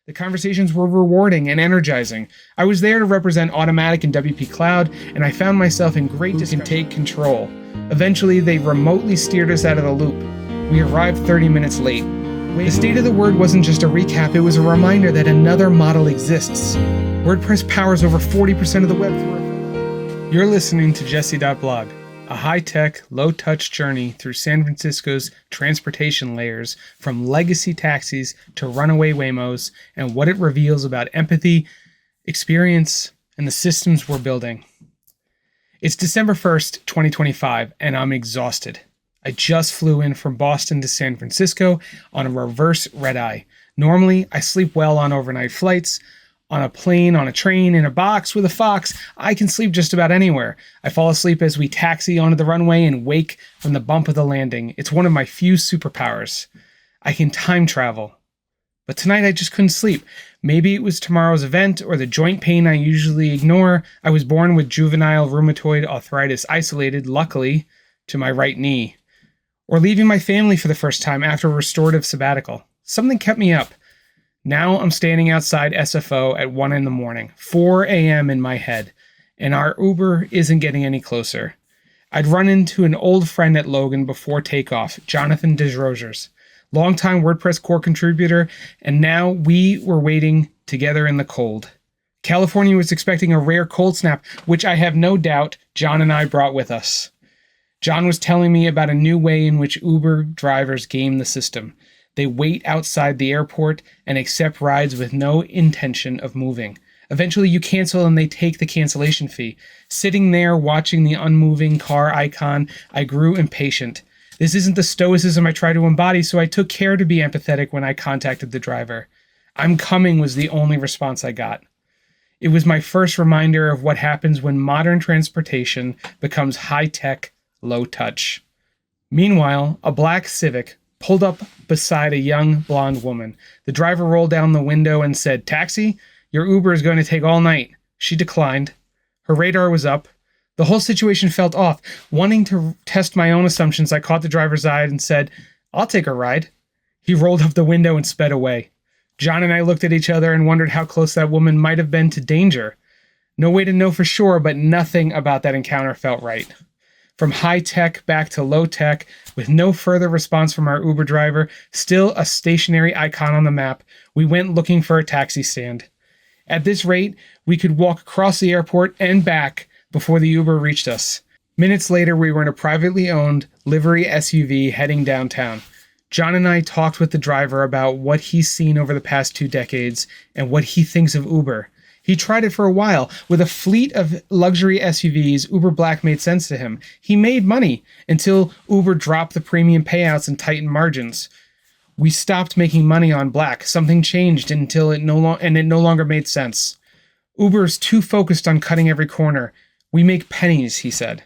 The conversations were rewarding and energizing. I was there to represent Automatic and WP Cloud, and I found myself in great discussion. Take control. Eventually, they remotely steered us out of the loop. We arrived 30 minutes late. The state of the word wasn't just a recap, it was a reminder that another model exists. WordPress powers over 40% of the web. You're listening to jesse.blog, a high-tech, low-touch journey through San Francisco's transportation layers, from legacy taxis to runaway Waymos, and what it reveals about empathy, experience, and the systems we're building. It's December 1st, 2025, and I'm exhausted. I just flew in from Boston to San Francisco on a reverse red-eye. Normally, I sleep well on overnight flights. On a plane, on a train, in a box with a fox, I can sleep just about anywhere. I fall asleep as we taxi onto the runway and wake from the bump of the landing. It's one of my few superpowers. I can time travel. But tonight I just couldn't sleep. Maybe it was tomorrow's event or the joint pain I usually ignore. I was born with juvenile rheumatoid arthritis isolated, luckily, to my right knee. Or leaving my family for the first time after a restorative sabbatical. Something kept me up. Now I'm standing outside SFO at 1 a.m, 4 a.m. in my head, and our Uber isn't getting any closer. I'd run into an old friend at Logan before takeoff, Jonathan Desrosiers, longtime WordPress core contributor, and now we were waiting together in the cold. California was expecting a rare cold snap, which I have no doubt John and I brought with us. John was telling me about a new way in which Uber drivers game the system. They wait outside the airport and accept rides with no intention of moving. Eventually you cancel and they take the cancellation fee. Sitting there watching the unmoving car icon, I grew impatient. This isn't the stoicism I try to embody, so I took care to be empathetic when I contacted the driver. "I'm coming" was the only response I got. It was my first reminder of what happens when modern transportation becomes high-tech, low-touch. Meanwhile, a black Civic pulled up beside a young blonde woman. The driver rolled down the window and said, "Taxi, your Uber is going to take all night." She declined. Her radar was up. The whole situation felt off. Wanting to test my own assumptions, I caught the driver's eye and said, "I'll take a ride." He rolled up the window and sped away. John and I looked at each other and wondered how close that woman might have been to danger. No way to know for sure, but nothing about that encounter felt right. From high-tech back to low-tech, with no further response from our Uber driver, still a stationary icon on the map, we went looking for a taxi stand. At this rate, we could walk across the airport and back before the Uber reached us. Minutes later, we were in a privately owned livery SUV heading downtown. John and I talked with the driver about what he's seen over the past 2 decades and what he thinks of Uber. He tried it for a while. With a fleet of luxury SUVs, Uber Black made sense to him. He made money until Uber dropped the premium payouts and tightened margins. We stopped making money on Black. Something changed until it no longer made sense. Uber is too focused on cutting every corner. "We make pennies," he said.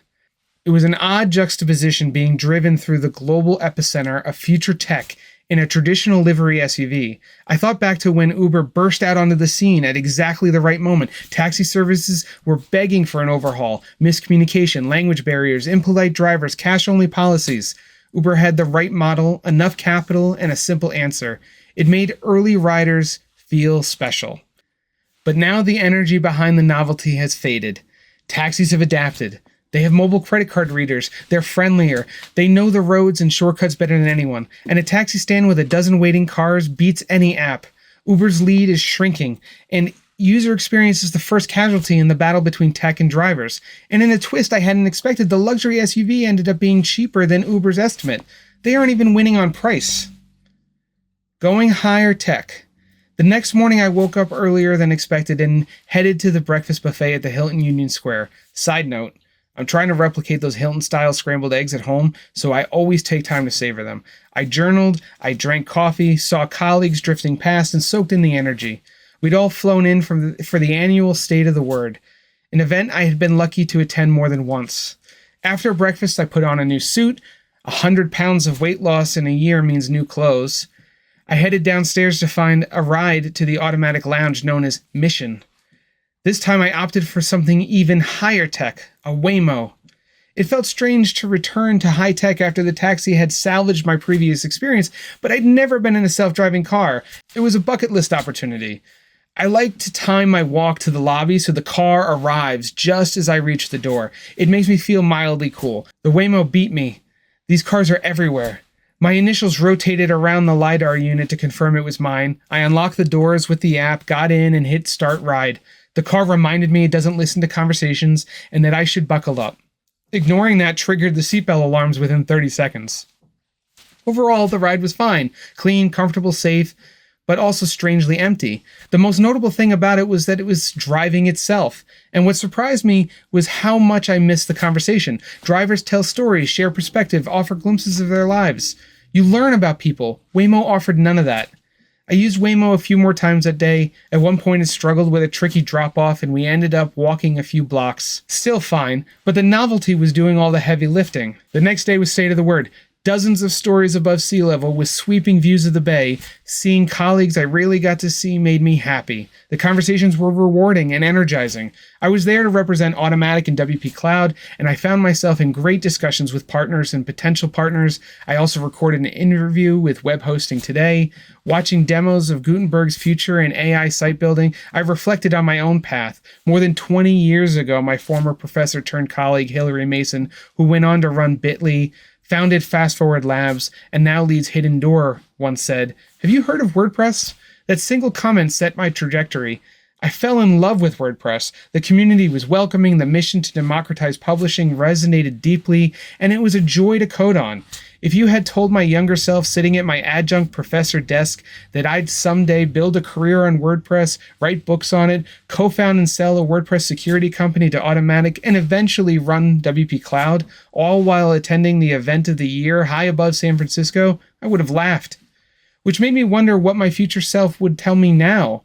It was an odd juxtaposition being driven through the global epicenter of future tech in a traditional livery SUV. I thought back to when Uber burst out onto the scene at exactly the right moment. Taxi services were begging for an overhaul. Miscommunication, language barriers, impolite drivers, cash-only policies. Uber had the right model, enough capital, and a simple answer. It made early riders feel special. But now the energy behind the novelty has faded. Taxis have adapted. They have mobile credit card readers. They're friendlier. They know the roads and shortcuts better than anyone. And a taxi stand with a dozen waiting cars beats any app. Uber's lead is shrinking, and user experience is the first casualty in the battle between tech and drivers. And in a twist I hadn't expected, the luxury SUV ended up being cheaper than Uber's estimate. They aren't even winning on price. Going higher tech. The next morning I woke up earlier than expected and headed to the breakfast buffet at the Hilton Union Square. Side note, I'm trying to replicate those Hilton-style scrambled eggs at home, so I always take time to savor them. I journaled, I drank coffee, saw colleagues drifting past, and soaked in the energy. We'd all flown in for the annual State of the Word, an event I had been lucky to attend more than once. After breakfast, I put on a new suit. 100 pounds of weight loss in a year means new clothes. I headed downstairs to find a ride to the automatic lounge known as Mission. This time I opted for something even higher tech, a Waymo. It felt strange to return to high tech after the taxi had salvaged my previous experience, but I'd never been in a self-driving car. It was a bucket list opportunity. I like to time my walk to the lobby so the car arrives just as I reach the door. It makes me feel mildly cool. The Waymo beat me. These cars are everywhere. My initials rotated around the LiDAR unit to confirm it was mine. I unlocked the doors with the app, got in, and hit start ride. The car reminded me it doesn't listen to conversations and that I should buckle up. Ignoring that triggered the seatbelt alarms within 30 seconds. Overall, the ride was fine. Clean, comfortable, safe, but also strangely empty. The most notable thing about it was that it was driving itself. And what surprised me was how much I missed the conversation. Drivers tell stories, share perspective, offer glimpses of their lives. You learn about people. Waymo offered none of that. I used Waymo a few more times that day. At one point it struggled with a tricky drop-off and we ended up walking a few blocks. Still fine, but the novelty was doing all the heavy lifting. The next day was state of the word. Dozens of stories above sea level with sweeping views of the bay. Seeing colleagues I rarely got to see made me happy. The conversations were rewarding and energizing. I was there to represent Automatic and WP Cloud, and I found myself in great discussions with partners and potential partners. I also recorded an interview with Web Hosting Today. Watching demos of Gutenberg's future in AI site building, I reflected on my own path. More than 20 years ago, my former professor turned colleague Hilary Mason, who went on to run Bitly, founded Fast Forward Labs, and now leads Hidden Door, once said, "Have you heard of WordPress?" That single comment set my trajectory. I fell in love with WordPress. The community was welcoming, the mission to democratize publishing resonated deeply, and it was a joy to code on. If you had told my younger self sitting at my adjunct professor desk that I'd someday build a career on WordPress, write books on it, co-found and sell a WordPress security company to Automatic, and eventually run WP Cloud, all while attending the event of the year high above San Francisco, I would have laughed. Which made me wonder what my future self would tell me now.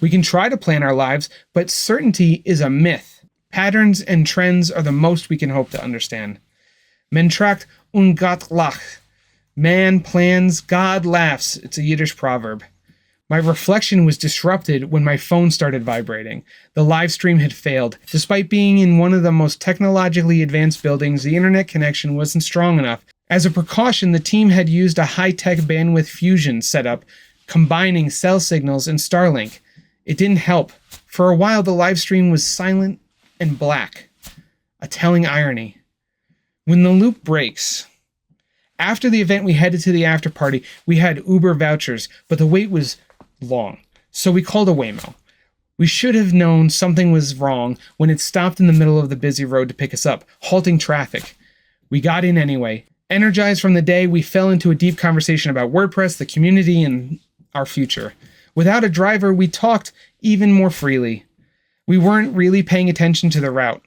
We can try to plan our lives, but certainty is a myth. Patterns and trends are the most we can hope to understand. Men tracht und Gott lacht. Man plans, God laughs. It's a Yiddish proverb. My reflection was disrupted when my phone started vibrating. The live stream had failed. Despite being in one of the most technologically advanced buildings, the internet connection wasn't strong enough. As a precaution, the team had used a high-tech bandwidth fusion setup, combining cell signals and Starlink. It didn't help. For a while, the live stream was silent and black. A telling irony. When the loop breaks. After the event, we headed to the after party. We had Uber vouchers, but the wait was long. So we called a Waymo. We should have known something was wrong when it stopped in the middle of the busy road to pick us up, halting traffic. We got in anyway. Energized from the day, we fell into a deep conversation about WordPress, the community, and our future. Without a driver, we talked even more freely. We weren't really paying attention to the route.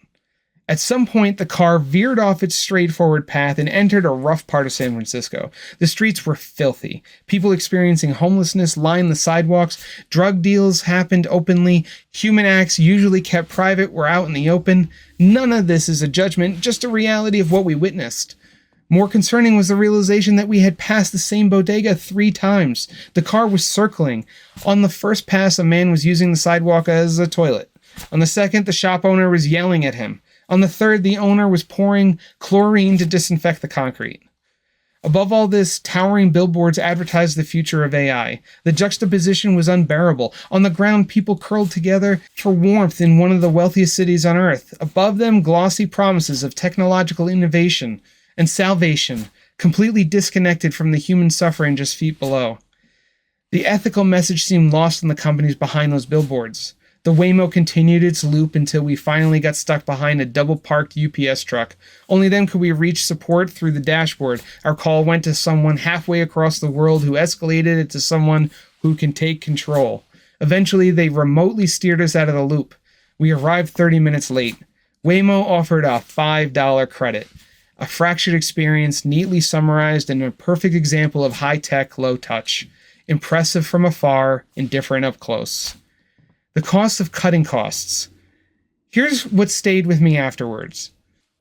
At some point, the car veered off its straightforward path and entered a rough part of San Francisco. The streets were filthy. People experiencing homelessness lined the sidewalks. Drug deals happened openly. Human acts, usually kept private, were out in the open. None of this is a judgment, just a reality of what we witnessed. More concerning was the realization that we had passed the same bodega 3 times. The car was circling. On the first pass, a man was using the sidewalk as a toilet. On the second, the shop owner was yelling at him. On the third, the owner was pouring chlorine to disinfect the concrete. Above all this, towering billboards advertised the future of AI. The juxtaposition was unbearable. On the ground, people curled together for warmth in one of the wealthiest cities on earth. Above them, glossy promises of technological innovation and salvation, completely disconnected from the human suffering just feet below. The ethical message seemed lost in the companies behind those billboards. The Waymo continued its loop until we finally got stuck behind a double-parked UPS truck. Only then could we reach support through the dashboard. Our call went to someone halfway across the world who escalated it to someone who can take control. Eventually, they remotely steered us out of the loop. We arrived 30 minutes late. Waymo offered a $5 credit. A fractured experience neatly summarized and a perfect example of high-tech, low-touch. Impressive from afar, indifferent up close. The cost of cutting costs. Here's what stayed with me afterwards.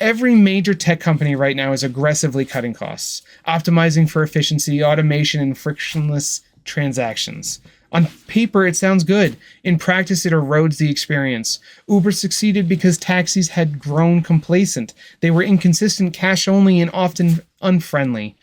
Every major tech company right now is aggressively cutting costs, optimizing for efficiency, automation, and frictionless transactions. On paper, it sounds good. In practice, it erodes the experience. Uber succeeded because taxis had grown complacent. They were inconsistent, cash only, and often unfriendly.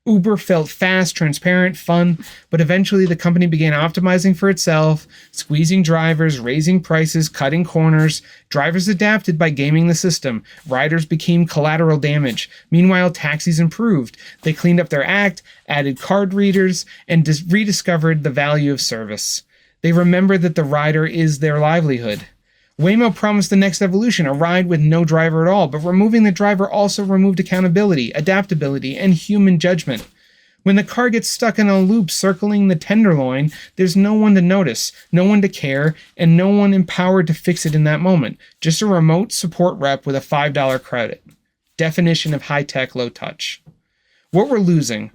Uber felt fast, transparent, fun, but eventually the company began optimizing for itself, squeezing drivers, raising prices, cutting corners. Drivers adapted by gaming the system. Riders became collateral damage. Meanwhile, taxis improved. They cleaned up their act, added card readers, and rediscovered the value of service. They remembered that the rider is their livelihood. Waymo promised the next evolution, a ride with no driver at all, but removing the driver also removed accountability, adaptability, and human judgment. When the car gets stuck in a loop circling the tenderloin, there's no one to notice, no one to care, and no one empowered to fix it in that moment. Just a remote support rep with a $5 credit. Definition of high-tech, low-touch. What we're losing.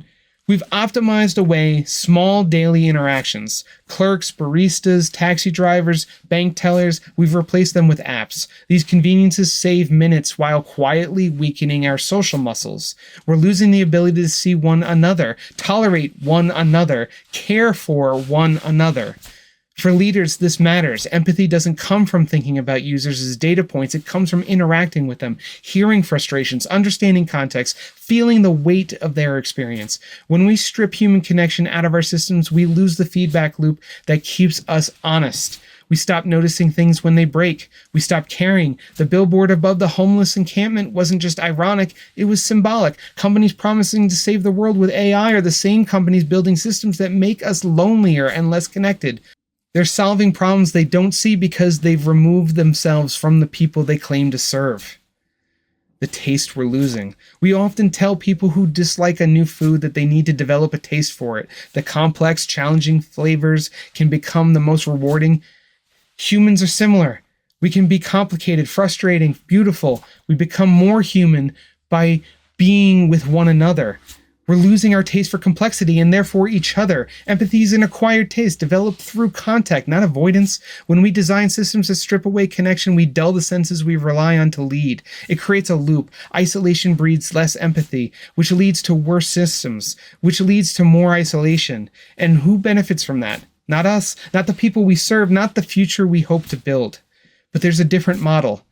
We've optimized away small daily interactions. Clerks, baristas, taxi drivers, bank tellers, we've replaced them with apps. These conveniences save minutes while quietly weakening our social muscles. We're losing the ability to see one another, tolerate one another, care for one another. For leaders, this matters. Empathy doesn't come from thinking about users as data points. It comes from interacting with them, hearing frustrations, understanding context, feeling the weight of their experience. When we strip human connection out of our systems, we lose the feedback loop that keeps us honest. We stop noticing things when they break. We stop caring. The billboard above the homeless encampment wasn't just ironic, it was symbolic. Companies promising to save the world with AI are the same companies building systems that make us lonelier and less connected. They're solving problems they don't see because they've removed themselves from the people they claim to serve. The taste we're losing. We often tell people who dislike a new food that they need to develop a taste for it. The complex, challenging flavors can become the most rewarding. Humans are similar. We can be complicated, frustrating, beautiful. We become more human by being with one another. We're losing our taste for complexity and therefore each other. Empathy is an acquired taste developed through contact, not avoidance. When we design systems that strip away connection, we dull the senses we rely on to lead. It creates a loop. Isolation breeds less empathy, which leads to worse systems, which leads to more isolation. And who benefits from that? Not us, not the people we serve, not the future we hope to build. But there's a different model.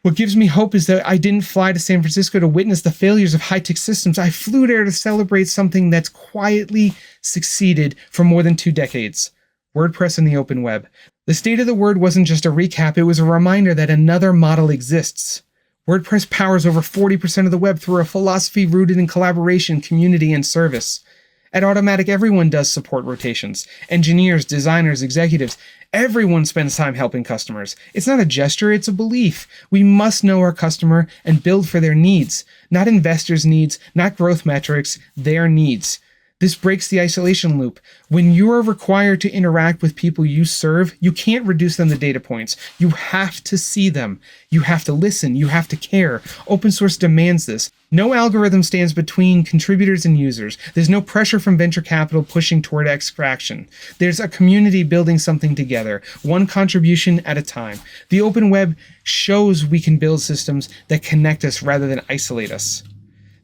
What gives me hope is that I didn't fly to San Francisco to witness the failures of high-tech systems. I flew there to celebrate something that's quietly succeeded for more than 2 decades. WordPress and the open web. The state of the word wasn't just a recap, it was a reminder that another model exists. WordPress powers over 40% of the web through a philosophy rooted in collaboration, community, and service. At Automatic, everyone does support rotations. Engineers, designers, executives. Everyone spends time helping customers. It's not a gesture, it's a belief. We must know our customer and build for their needs. Not investors' needs, not growth metrics, their needs. This breaks the isolation loop. When you are required to interact with people you serve, you can't reduce them to data points. You have to see them. You have to listen. You have to care. Open source demands this. No algorithm stands between contributors and users. There's no pressure from venture capital pushing toward extraction. There's a community building something together, one contribution at a time. The open web shows we can build systems that connect us rather than isolate us.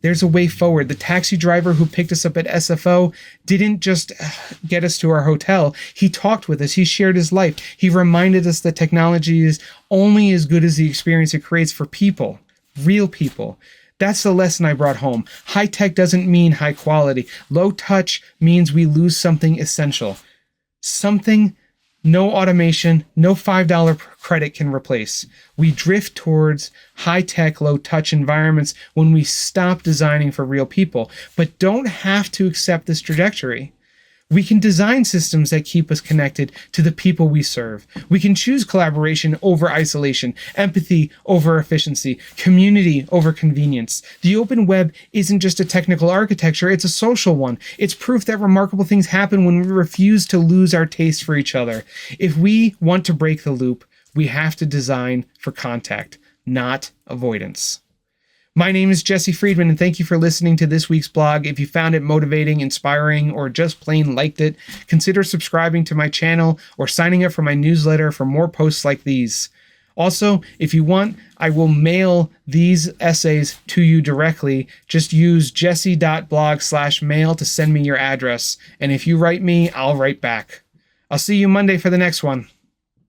There's a way forward. The taxi driver who picked us up at SFO didn't just get us to our hotel. He talked with us. He shared his life. He reminded us that technology is only as good as the experience it creates for people, real people. That's the lesson I brought home. High tech doesn't mean high quality. Low touch means we lose something essential. Something no automation, no $5 credit can replace. We drift towards high-tech, low-touch environments when we stop designing for real people, but don't have to accept this trajectory. We can design systems that keep us connected to the people we serve. We can choose collaboration over isolation, empathy over efficiency, community over convenience. The open web isn't just a technical architecture, it's a social one. It's proof that remarkable things happen when we refuse to lose our taste for each other. If we want to break the loop, we have to design for contact, not avoidance. My name is Jesse Friedman, and thank you for listening to this week's blog. If you found it motivating, inspiring, or just plain liked it, consider subscribing to my channel or signing up for my newsletter for more posts like these. Also, if you want, I will mail these essays to you directly. Just use jesse.blog/mail to send me your address. And if you write me, I'll write back. I'll see you Monday for the next one.